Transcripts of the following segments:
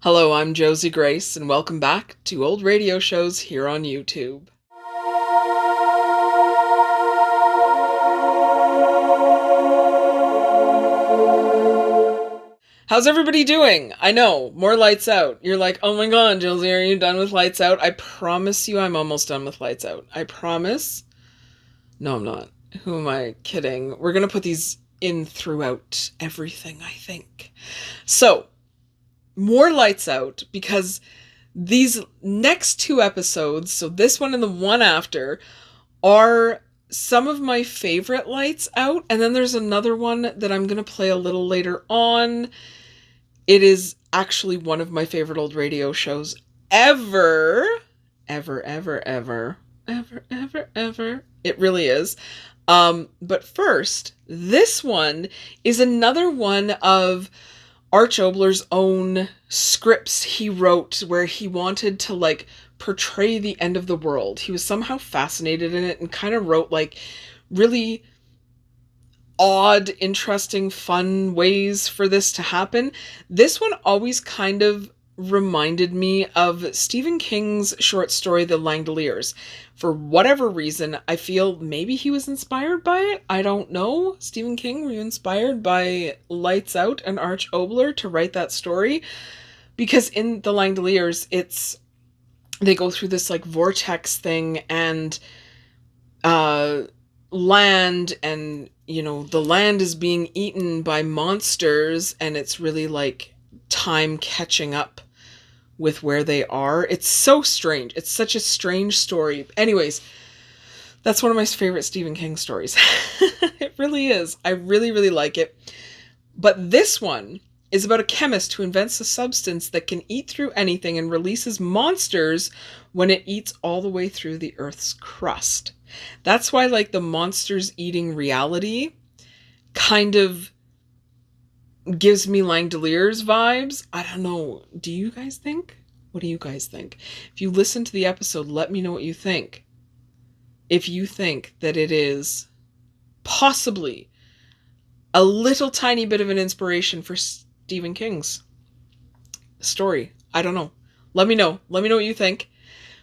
Hello, I'm Josie Grace, and welcome back to Old Radio Shows here on YouTube. How's everybody doing? I know, more Lights Out. You're like, oh my god, Josie, are you done with Lights Out? I promise you I'm almost done with Lights Out. I promise. No, I'm not. Who am I kidding? We're going to put these in throughout everything, I think. So, more Lights Out, because these next two episodes, so this one and the one after, are some of my favorite Lights Out, and then there's another one that I'm going to play a little later on. It is actually one of my favorite old radio shows ever. Ever. It really is. But first, this one is another one of Arch Obler's own scripts he wrote where he wanted to portray the end of the world. He was somehow fascinated in it and kind of wrote really odd, interesting, fun ways for this to happen. This one always kind of reminded me of Stephen King's short story, The Langoliers. For whatever reason, I feel maybe he was inspired by it. I don't know. Stephen King, were you inspired by Lights Out and Arch Obler to write that story? Because in The Langoliers, they go through this vortex thing and land, and the land is being eaten by monsters, and it's really time catching up with where they are. It's so strange. It's such a strange story. Anyways, that's one of my favorite Stephen King stories. It really is. I really, really like it. But this one is about a chemist who invents a substance that can eat through anything and releases monsters when it eats all the way through the Earth's crust. That's why the monsters eating reality kind of gives me Langoliers vibes. I don't know. Do you guys think? What do you guys think? If you listen to the episode, let me know what you think. If you think that it is possibly a little tiny bit of an inspiration for Stephen King's story. I don't know. Let me know. Let me know what you think.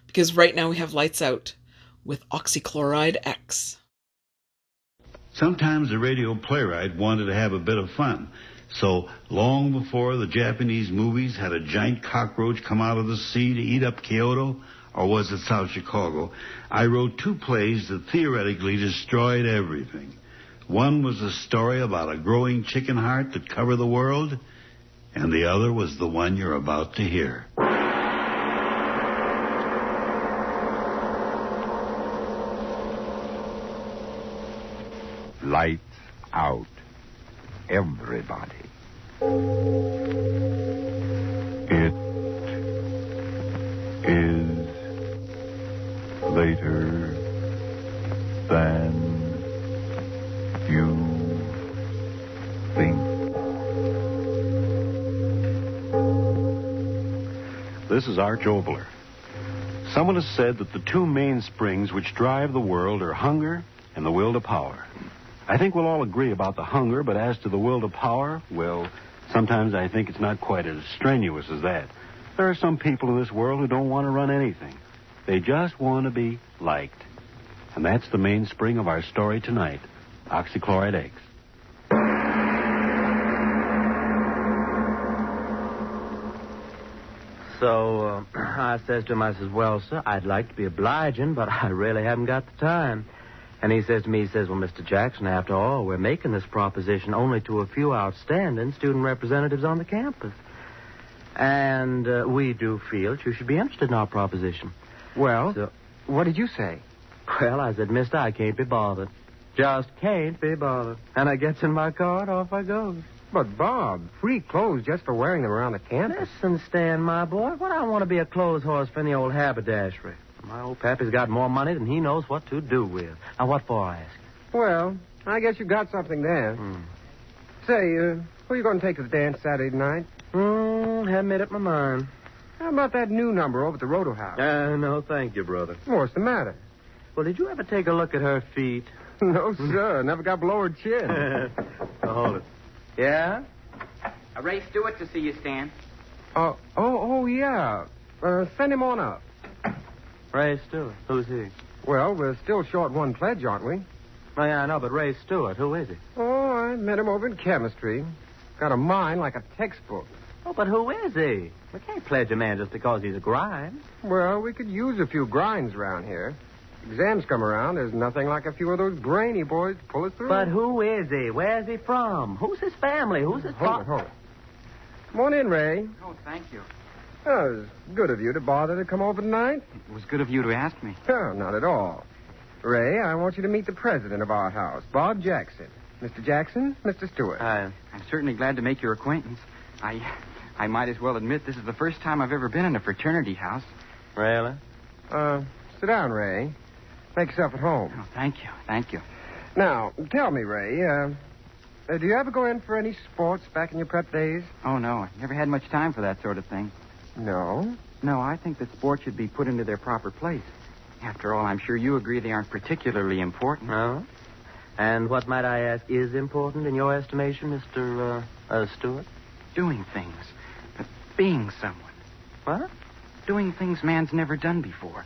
Because right now we have Lights Out with Oxychloride X. Sometimes the radio playwright wanted to have a bit of fun. So, long before the Japanese movies had a giant cockroach come out of the sea to eat up Kyoto, or was it South Chicago, I wrote two plays that theoretically destroyed everything. One was a story about a growing chicken heart that covered the world, and the other was the one you're about to hear. Lights out. Everybody. It is later than you think. This is Arch Obler. Someone has said that the two main springs which drive the world are hunger and the will to power. I think we'll all agree about the hunger, but as to the will to power, well, sometimes I think it's not quite as strenuous as that. There are some people in this world who don't want to run anything. They just want to be liked. And that's the mainspring of our story tonight, Oxychloride X. So, I says to him, I says, well, sir, I'd like to be obliging, but I really haven't got the time. And he says to me, well, Mr. Jackson, after all, we're making this proposition only to a few outstanding student representatives on the campus. And we do feel that you should be interested in our proposition. Well, what did you say? Well, I said, mister, I can't be bothered. Just can't be bothered. And I gets in my car and off I goes. But, Bob, free clothes just for wearing them around the campus. Listen, Stan, my boy, what I want to be a clothes horse for any old haberdashery. My old pappy's got more money than he knows what to do with. Now, what for, I ask you? Well, I guess you got something there. Say, who are you going to take to the dance Saturday night? Haven't made up my mind. How about that new number over at the Roto House? No, thank you, brother. What's the matter? Well, did you ever take a look at her feet? No, sir. Never got below her chin. Now, hold it. Yeah? Ray Stewart to see you, Stan. Oh, yeah. Send him on up. Ray Stewart. Who's he? Well, we're still short one pledge, aren't we? Oh, yeah, I know, but Ray Stewart, who is he? Oh, I met him over in chemistry. Got a mind like a textbook. Oh, but who is he? We can't pledge a man just because he's a grind. Well, we could use a few grinds around here. Exams come around, there's nothing like a few of those brainy boys to pull us through. But who is he? Where's he from? Who's his family? Who's his Hold it. Come on in, Ray. Oh, thank you. Oh, it was good of you to bother to come over tonight. It was good of you to ask me. Oh, not at all. Ray, I want you to meet the president of our house, Bob Jackson. Mr. Jackson, Mr. Stewart. I'm certainly glad to make your acquaintance. I might as well admit this is the first time I've ever been in a fraternity house. Really? Sit down, Ray. Make yourself at home. Oh, thank you. Now, tell me, Ray, do you ever go in for any sports back in your prep days? Oh, no, I never had much time for that sort of thing. No. No, I think that sports should be put into their proper place. After all, I'm sure you agree they aren't particularly important. No? And what, might I ask, is important in your estimation, Mr. Stewart? Doing things. Being someone. What? Doing things man's never done before.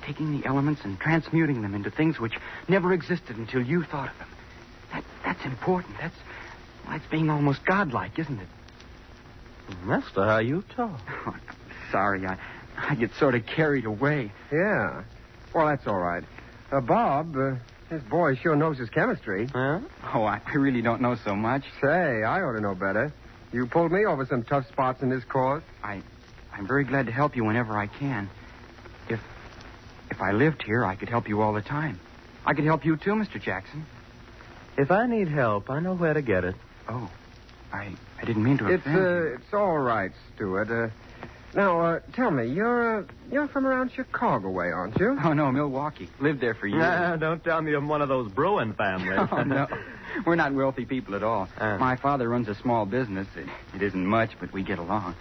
Taking the elements and transmuting them into things which never existed until you thought of them. That's important. That's being almost godlike, isn't it? Master, how you talk. Oh, sorry, I get sort of carried away. Yeah. Well, that's all right. Bob, this boy sure knows his chemistry. Huh? Oh, I really don't know so much. Say, I ought to know better. You pulled me over some tough spots in this course. I'm very glad to help you whenever I can. If I lived here, I could help you all the time. I could help you too, Mr. Jackson. If I need help, I know where to get it. Oh, I didn't mean to offend. It's all right, Stewart. Now, tell me, you're from around Chicago way, aren't you? Oh, no, Milwaukee. Lived there for years. Don't tell me I'm one of those Bruin families. Oh, no. We're not wealthy people at all. My father runs a small business. It isn't much, but we get along.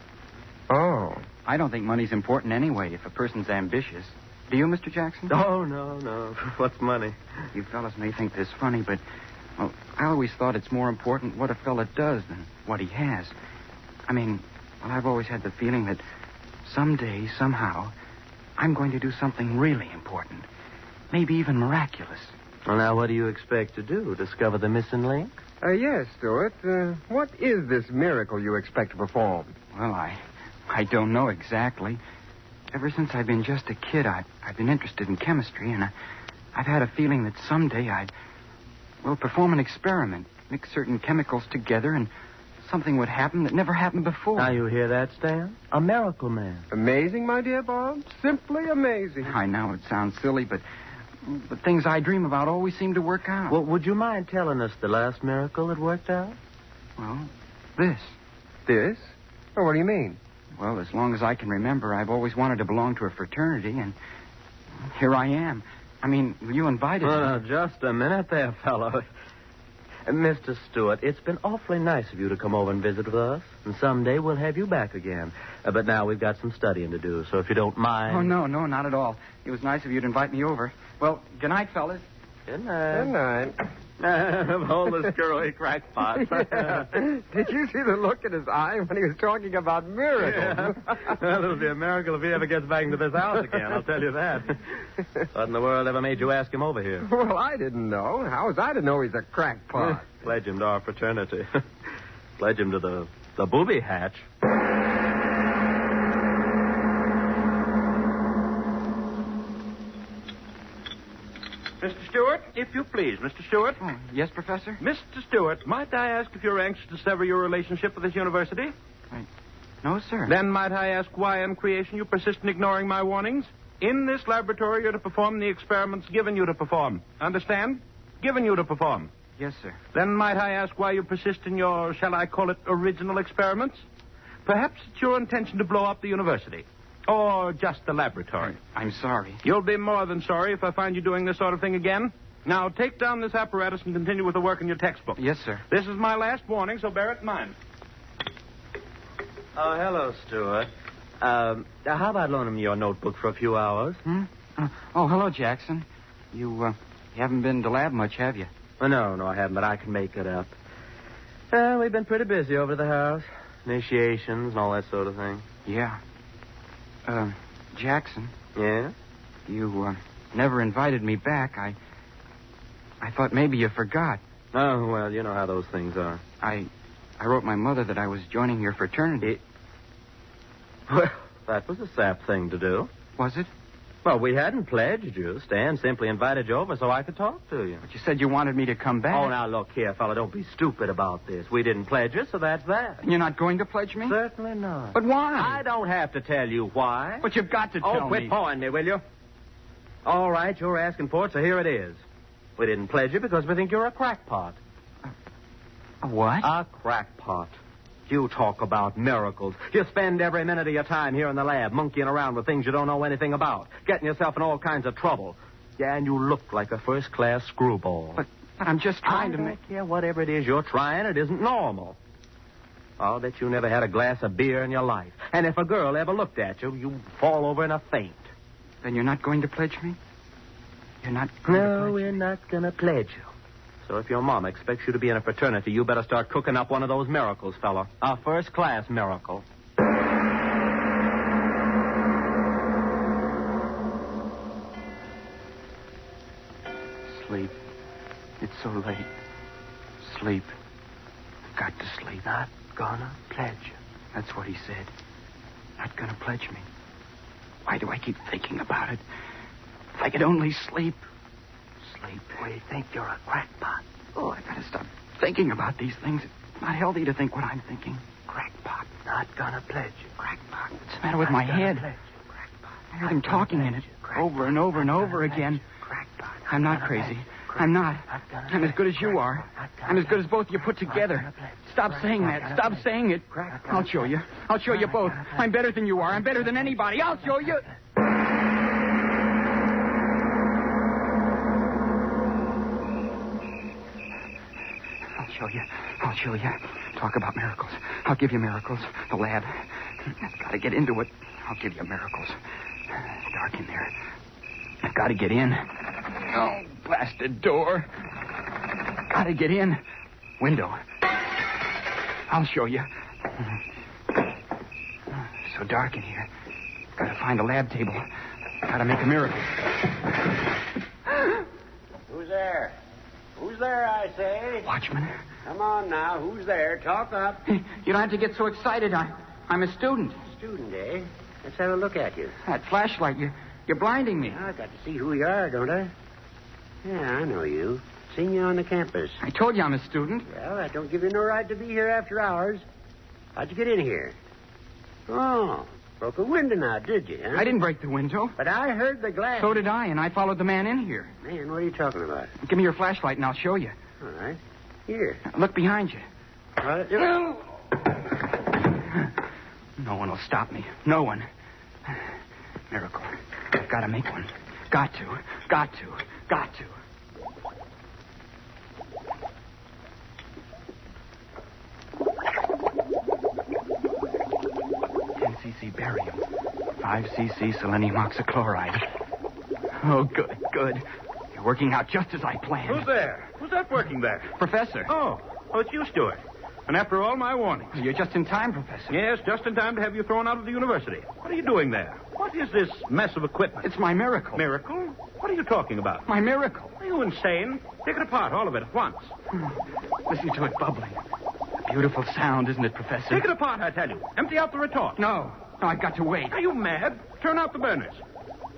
Oh. I don't think money's important anyway if a person's ambitious. Do you, Mr. Jackson? Oh, no. What's money? You fellas may think this funny, but, well, I always thought it's more important what a fella does than what he has. I mean, well, I've always had the feeling that someday, somehow, I'm going to do something really important. Maybe even miraculous. Well, now, what do you expect to do? Discover the missing link? Yes, Stewart. What is this miracle you expect to perform? Well, I don't know exactly. Ever since I've been just a kid, I've been interested in chemistry, and I've had a feeling that someday I'd perform an experiment, mix certain chemicals together, and something would happen that never happened before. Now, you hear that, Stan? A miracle man. Amazing, my dear Bob. Simply amazing. I know it sounds silly, but things I dream about always seem to work out. Well, would you mind telling us the last miracle that worked out? Well, this. This? Oh, what do you mean? Well, as long as I can remember, I've always wanted to belong to a fraternity, and here I am. I mean, you invited me. Now, just a minute there, fellow. Mr. Stewart, it's been awfully nice of you to come over and visit with us, and someday we'll have you back again. But now we've got some studying to do, so if you don't mind... Oh, no, not at all. It was nice of you to invite me over. Well, good night, fellas. Good night. Good night. All the scurry crackpots. Yeah. Did you see the look in his eye when he was talking about miracles? Yeah. Well, it'll be a miracle if he ever gets back into this house again, I'll tell you that. What in the world ever made you ask him over here? Well, I didn't know. How was I to know he's a crackpot? Pledge him to our fraternity. Pledge him to the booby hatch. Mr. Stewart, if you please. Mr. Stewart? Oh, yes, Professor? Mr. Stewart, might I ask if you're anxious to sever your relationship with this university? No, sir. Then might I ask why in creation you persist in ignoring my warnings? In this laboratory, you're to perform the experiments given you to perform. Understand? Given you to perform. Yes, sir. Then might I ask why you persist in your, shall I call it, original experiments? Perhaps it's your intention to blow up the university. Or just the laboratory. I'm sorry. You'll be more than sorry if I find you doing this sort of thing again. Now, take down this apparatus and continue with the work in your textbook. Yes, sir. This is my last warning, so bear it in mind. Oh, hello, Stewart. How about loaning me your notebook for a few hours? Hello, Jackson. You haven't been to lab much, have you? No, I haven't, but I can make it up. We've been pretty busy over at the house. Initiations and all that sort of thing. Yeah. Jackson, Yeah? you never invited me back. I thought maybe you forgot. Oh, well, you know how those things are. I wrote my mother that I was joining your fraternity. Well, that was a sap thing to do. Was it? Well, we hadn't pledged you. Stan simply invited you over so I could talk to you. But you said you wanted me to come back. Oh, now, look here, fella. Don't be stupid about this. We didn't pledge you, so that's that. You're not going to pledge me? Certainly not. But why? I don't have to tell you why. But you've got to tell me. Oh, quit pawing me, will you? All right, you're asking for it, so here it is. We didn't pledge you because we think you're a crackpot. A what? A crackpot. You talk about miracles. You spend every minute of your time here in the lab monkeying around with things you don't know anything about, getting yourself in all kinds of trouble. Yeah, and you look like a first-class screwball. But I'm just trying to make... Yeah, whatever it is you're trying, it isn't normal. I'll bet you never had a glass of beer in your life. And if a girl ever looked at you, you'd fall over in a faint. Then you're not going to pledge me? You're not going to No, pledge we're not going to pledge you. So if your mom expects you to be in a fraternity, you better start cooking up one of those miracles, fella. A first-class miracle. Sleep. It's so late. Sleep. I've got to sleep. Not gonna pledge you. That's what he said. Not gonna pledge me. Why do I keep thinking about it? If I could only sleep. Sleep. We think you're a crackpot. Oh, I gotta stop thinking about these things. It's not healthy to think what I'm thinking. Crackpot. Not gonna pledge you. Crackpot. What's the matter with my head? I heard him talking in it over and over and over again. I'm not crazy. I'm not. I'm as good as you are. I'm as good as both of you put together. Stop saying that. Stop saying it. I'll show you. I'll show you both. I'm better than you are. I'm better than anybody. I'll show you. I'll show you. I'll show you. Talk about miracles. I'll give you miracles. The lab. I've got to get into it. I'll give you miracles. It's dark in there. I've got to get in. Oh, blasted door. Got to get in. Window. I'll show you. So dark in here. Got to find a lab table. Got to make a miracle. Who's there? Who's there, I say? Watchman. Come on now. Who's there? Talk up. You don't have to get so excited. I'm a student. Student, eh? Let's have a look at you. That flashlight, you're blinding me. I got to see who you are, don't I? Yeah, I know you. Seen you on the campus. I told you I'm a student. Well, that don't give you no right to be here after hours. How'd you get in here? Oh, broke a window now, did you, huh? I didn't break the window. But I heard the glass. So did I, and I followed the man in here. Man, what are you talking about? Give me your flashlight, and I'll show you. All right. Here. Look behind you. No one will stop me. No one. Miracle. I've got to make one. Got to. 10 cc barium. 5 cc selenium oxychloride. Oh, good. You're working out just as I planned. Who's there? Who's that working there? Professor. Oh, it's you, Stuart. And after all my warnings. You're just in time, Professor. Yes, just in time to have you thrown out of the university. What are you doing there? What is this mess of equipment? It's my miracle. Miracle? What are you talking about? My miracle. Are you insane? Take it apart, all of it, at once. Listen to it bubbling. A beautiful sound, isn't it, Professor? Take it apart, I tell you. Empty out the retort. No, I've got to wait. Are you mad? Turn out the burners.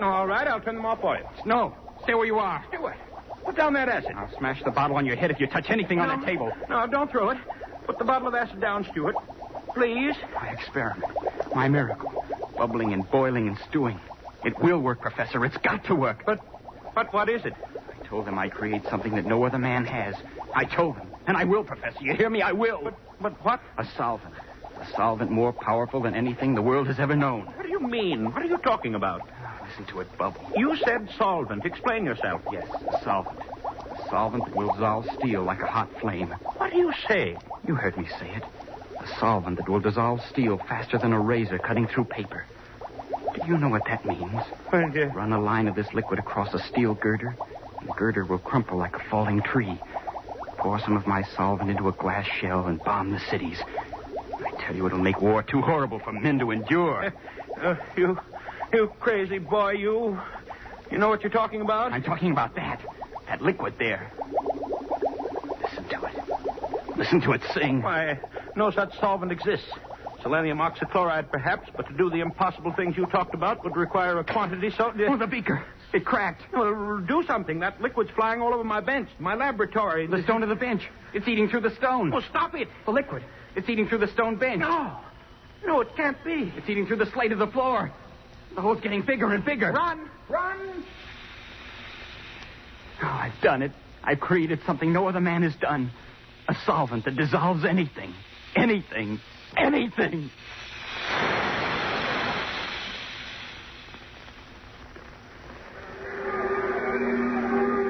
All right, I'll turn them off for you. No, stay where you are. Stuart, put down that acid. I'll smash the bottle on your head if you touch anything on that table. No, don't throw it. Put the bottle of acid down, Stuart. Please. My experiment. My miracle. Bubbling and boiling and stewing. It will work, Professor. It's got to work. But what is it? I told them I'd create something that no other man has. I told them. And I will, Professor. You hear me? I will. But what? A solvent. A solvent more powerful than anything the world has ever known. What do you mean? What are you talking about? Listen to it bubble. You said solvent. Explain yourself. Yes, a solvent. A solvent that will dissolve steel like a hot flame. What do you say? You heard me say it. A solvent that will dissolve steel faster than a razor cutting through paper. Do you know what that means? Run a line of this liquid across a steel girder, and the girder will crumple like a falling tree. Pour some of my solvent into a glass shell and bomb the cities. I tell you, it'll make war too horrible for men to endure. You crazy boy, you. You know what you're talking about? I'm talking about that liquid there. Listen to it. Listen to it sing. Why, no such solvent exists. Selenium oxychloride, perhaps, but to do the impossible things you talked about would require a quantity so... Oh, the beaker. It cracked. Well, do something. That liquid's flying all over my bench, my laboratory. The stone of the bench. It's eating through the stone. Oh, stop it. The liquid. It's eating through the stone bench. No, it can't be. It's eating through the slate of the floor. The hole's getting bigger and bigger. Run! Oh, I've done it. I've created something no other man has done. A solvent that dissolves anything. Anything. Anything.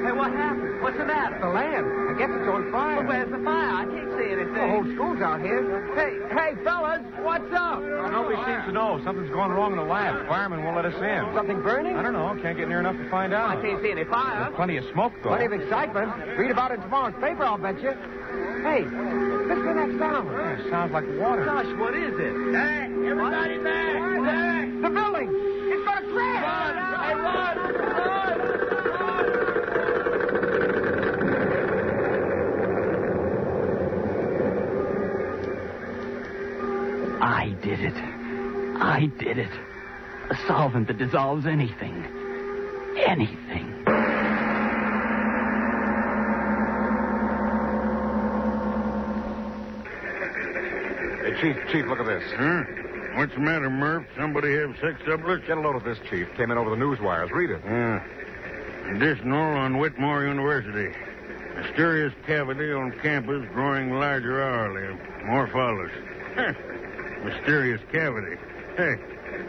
Hey, what happened? What's the matter? The land. I guess it's on fire. Well, where's the fire? I can't see anything. The whole school's out here. Hey, fellas, what's up? Nobody seems to know. Something's going wrong in the lab. Firemen won't let us in. Something burning? I don't know. Can't get near enough to find out. I can't see any fire. There's plenty of smoke, though. Plenty of excitement. Read about it in tomorrow's paper, I'll bet you. Hey, listen to that sound. Yeah, it sounds like water. Gosh, what is it? Hey, everybody back! The building. It's going to crash. Run! I did it. I did it. A solvent that dissolves anything. Anything. Hey, Chief, look at this. Huh? What's the matter, Murph? Somebody have sex doublets? Get a load of this, Chief. Came in over the news wires. Read it. Additional on Whitmore University. Mysterious cavity on campus growing larger hourly. More follows. Mysterious cavity. Hey,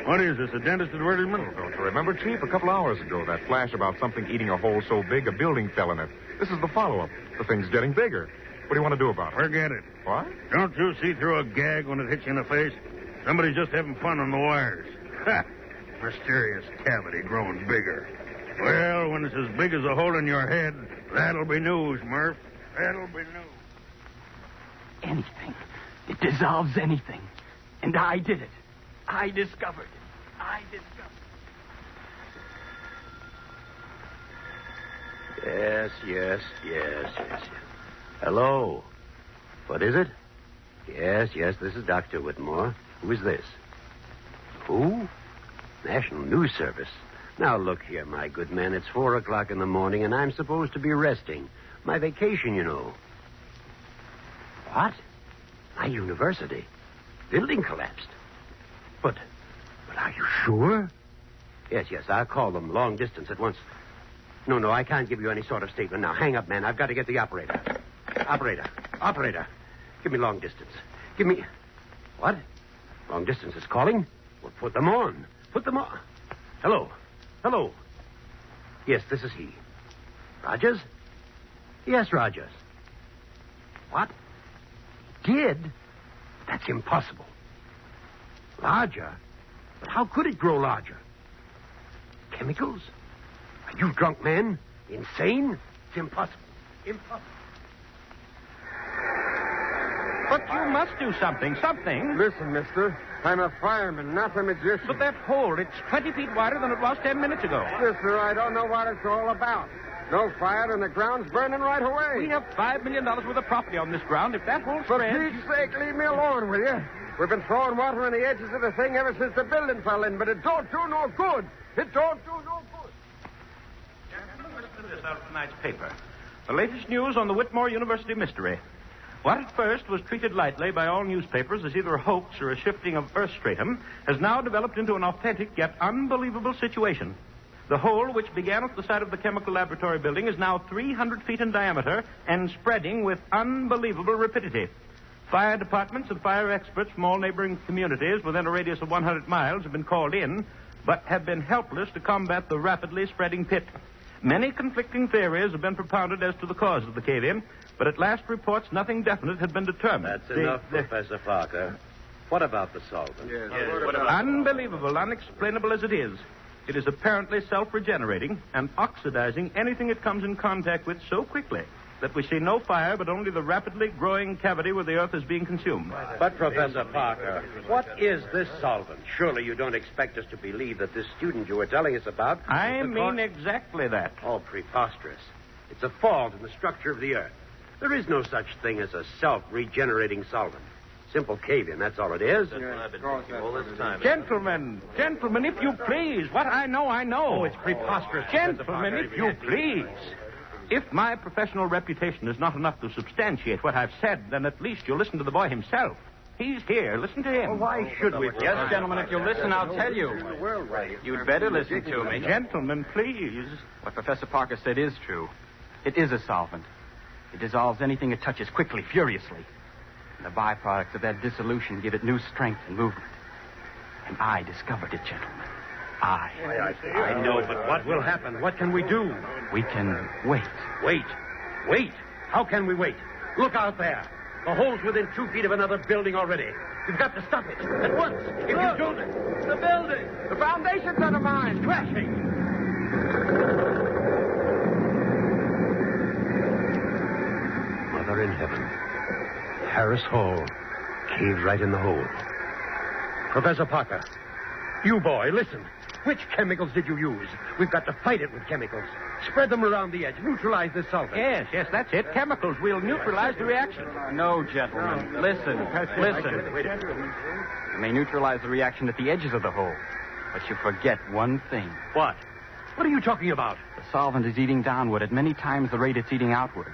what is this, a dentist advertisement? Oh, don't you remember, Chief? A couple hours ago, that flash about something eating a hole so big a building fell in it. This is the follow-up. The thing's getting bigger. What do you want to do about it? Forget it. What? Don't you see through a gag when it hits you in the face? Somebody's just having fun on the wires. Ha! Mysterious cavity growing bigger. Well, when it's as big as a hole in your head, that'll be news, Murph. That'll be news. Anything. It dissolves anything. And I did it. I discovered it. I discovered Yes. Hello. What is it? Yes, this is Dr. Whitmore. Who is this? Who? National News Service. Now, look here, my good man. It's 4 o'clock in the morning, and I'm supposed to be resting. My vacation, you know. What? My university. Building collapsed. But are you sure? Yes, I'll call them long distance at once. No, I can't give you any sort of statement now. Hang up, man. I've got to get the operator. Operator. Give me long distance. Give me... What? Long distance is calling? Well, put them on. Hello. Yes, this is he. Rogers? Yes, Rogers. What? Did? That's impossible. Larger? But how could it grow larger? Chemicals? Are you drunk, man? Insane? It's impossible. But you must do something. Listen, mister. I'm a fireman, not a magician. But that hole, it's 20 feet wider than it was 10 minutes ago. Mister, I don't know what it's all about. No fire and the ground's burning right away. We have $5 million worth of property on this ground. If that hole For spreads... Pete's sake, leave me alone, will you? We've been throwing water on the edges of the thing ever since the building fell in, but it don't do no good. Listen to this out of tonight's paper. The latest news on the Whitmore University mystery. What at first was treated lightly by all newspapers as either a hoax or a shifting of earth stratum has now developed into an authentic yet unbelievable situation. The hole, which began at the side of the chemical laboratory building, is now 300 feet in diameter and spreading with unbelievable rapidity. Fire departments and fire experts from all neighboring communities within a radius of 100 miles have been called in, but have been helpless to combat the rapidly spreading pit. Many conflicting theories have been propounded as to the cause of the cave-in, but at last reports nothing definite had been determined. That's enough, Professor Parker. What about the solvent? Unbelievable, unexplainable as it is apparently self-regenerating and oxidizing anything it comes in contact with so quickly. that we see no fire, but only the rapidly growing cavity where the earth is being consumed. But, Professor Parker, what is this solvent? Surely you don't expect us to believe that this student you were telling us about... I mean exactly that. Oh, preposterous. It's a fault in the structure of the earth. There is no such thing as a self-regenerating solvent. Simple cave-in, that's all it is. Gentlemen, if you please. What I know, I know. Oh, it's preposterous. Gentlemen, if you please. If my professional reputation is not enough to substantiate what I've said, then at least you'll listen to the boy himself. He's here. Listen to him. Well, why should we? Yes, gentlemen, if you'll listen, I'll tell you. You'd better listen to me. Gentlemen, please. What Professor Parker said is true. It is a solvent. It dissolves anything it touches quickly, furiously. And the byproducts of that dissolution give it new strength and movement. And I discovered it, gentlemen. I know, but what will happen? What can we do? We can wait. Wait? How can we wait? Look out there. The hole's within 2 feet of another building already. We've got to stop it. At once. If you don't... The building! The foundation's undermined! Crashing! Mother in heaven. Harris Hall. Caved right in the hole. Professor Parker. You boy, listen. Which chemicals did you use? We've got to fight it with chemicals. Spread them around the edge. Neutralize the solvent. Yes, that's it. Chemicals. We'll neutralize the reaction. No, gentlemen. Listen. You may neutralize the reaction at the edges of the hole. But you forget one thing. What? What are you talking about? The solvent is eating downward at many times the rate it's eating outward.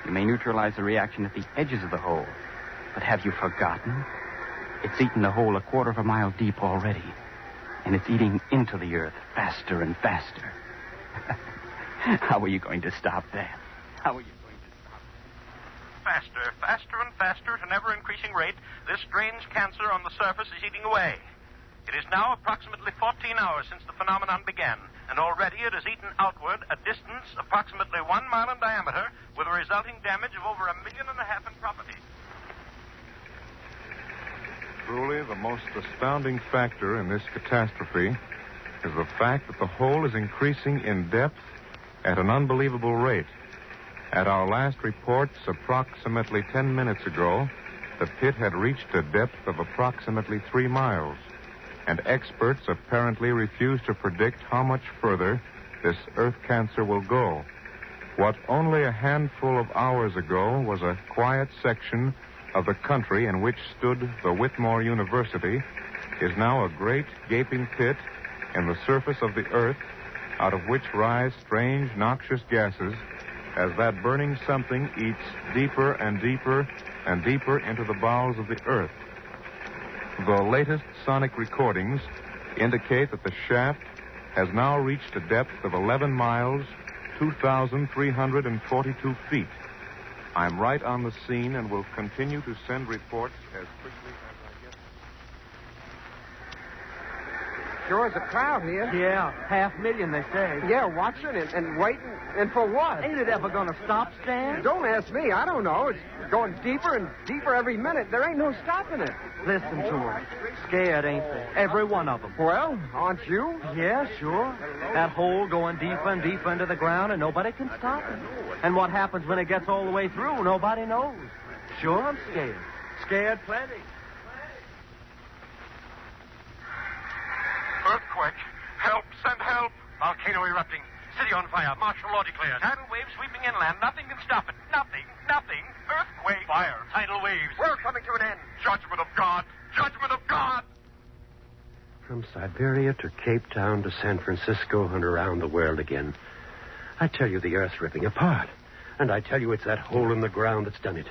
You may neutralize the reaction at the edges of the hole. But have you forgotten? It's eaten the hole 1/4 of a mile deep already. And it's eating into the earth faster and faster. How are you going to stop that? Faster and faster at an ever-increasing rate, this strange cancer on the surface is eating away. It is now approximately 14 hours since the phenomenon began, and already it has eaten outward a distance approximately 1 mile in diameter, with a resulting damage of over 1.5 million in property. Truly, the most astounding factor in this catastrophe is the fact that the hole is increasing in depth at an unbelievable rate. At our last reports, approximately 10 minutes ago, the pit had reached a depth of approximately 3 miles, and experts apparently refuse to predict how much further this earth cancer will go. What only a handful of hours ago was a quiet section of the country in which stood the Whitmore University is now a great gaping pit in the surface of the earth, out of which rise strange noxious gases as that burning something eats deeper and deeper and deeper into the bowels of the earth. The latest sonic recordings indicate that the shaft has now reached a depth of 11 miles, 2,342 feet. I'm right on the scene and will continue to send reports as quickly as I get. Sure is a crowd here. Yeah, 500,000, they say. Yeah, watching and waiting. And for what? Ain't it ever going to stop, Stan? Don't ask me. I don't know. It's going deeper and deeper every minute. There ain't no stopping it. Listen to them. Scared, ain't they? Every one of them. Well, aren't you? Yeah, sure. That hole going deeper and deeper into the ground, and nobody can stop it. And what happens when it gets all the way through, nobody knows. Sure, I'm scared. Scared plenty. Earthquake. Help. Send help. Volcano erupting. City on fire. Martial law declared. Tidal waves sweeping inland. Nothing can stop it. Nothing. Earthquake. Fire. Tidal waves. We're coming to an end. Judgment of God. Judgment of God. From Siberia to Cape Town to San Francisco and around the world again. I tell you, the Earth's ripping apart. And I tell you, it's that hole in the ground that's done it.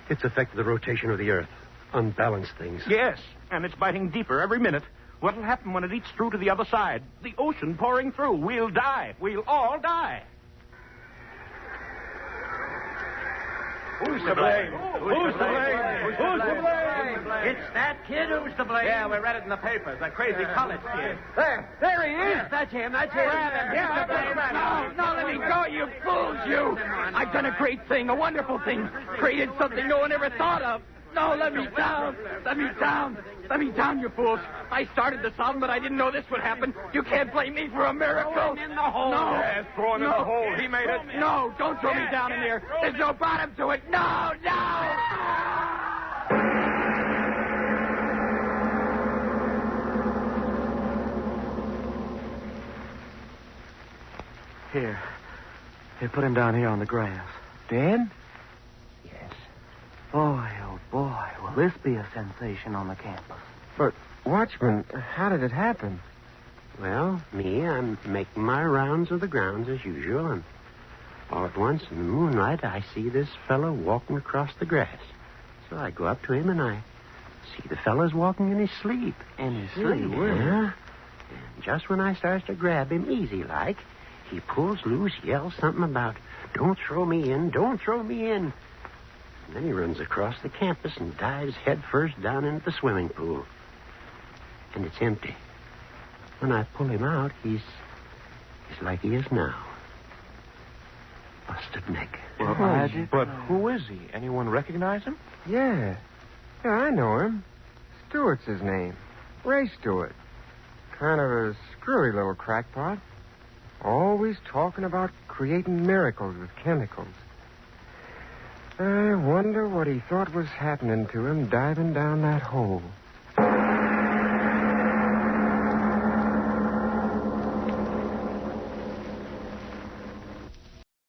It's affected the rotation of the Earth. Unbalanced things. Yes, and it's biting deeper every minute. What'll happen when it eats through to the other side? The ocean pouring through. We'll die. We'll all die. Who's to blame? Who's to blame? It's that kid who's to blame. Yeah, we read it in the papers. That crazy college kid. There he is. That's him. Grab him. No, let me go, you fools, you. I've done a great thing, a wonderful thing. Created something no one ever thought of. No, let me down. Let me down. Let me down, you fools. I started the song, but I didn't know this would happen. You can't blame me for a miracle. Throw him in the hole. No. Yes, throw him in the hole. He made it. No, don't throw me down in there. There's no bottom to it. No, no. Here, put him down here on the grass. Dan? Yes. Boy, oh boy, will this be a sensation on the campus. But, Watchman, how did it happen? Well, I'm making my rounds of the grounds as usual, and all at once in the moonlight I see this fellow walking across the grass. So I go up to him and I see the fellow's walking in his sleep. In his sleep? Yeah. And just when I starts to grab him easy-like, he pulls loose, yells something about, "Don't throw me in, don't throw me in." And then he runs across the campus and dives headfirst down into the swimming pool. And it's empty. When I pull him out, he's like he is now. Busted neck. But who is he? Anyone recognize him? Yeah. Yeah, I know him. Stewart's his name. Ray Stewart. Kind of a screwy little crackpot. Always talking about creating miracles with chemicals. I wonder what he thought was happening to him diving down that hole.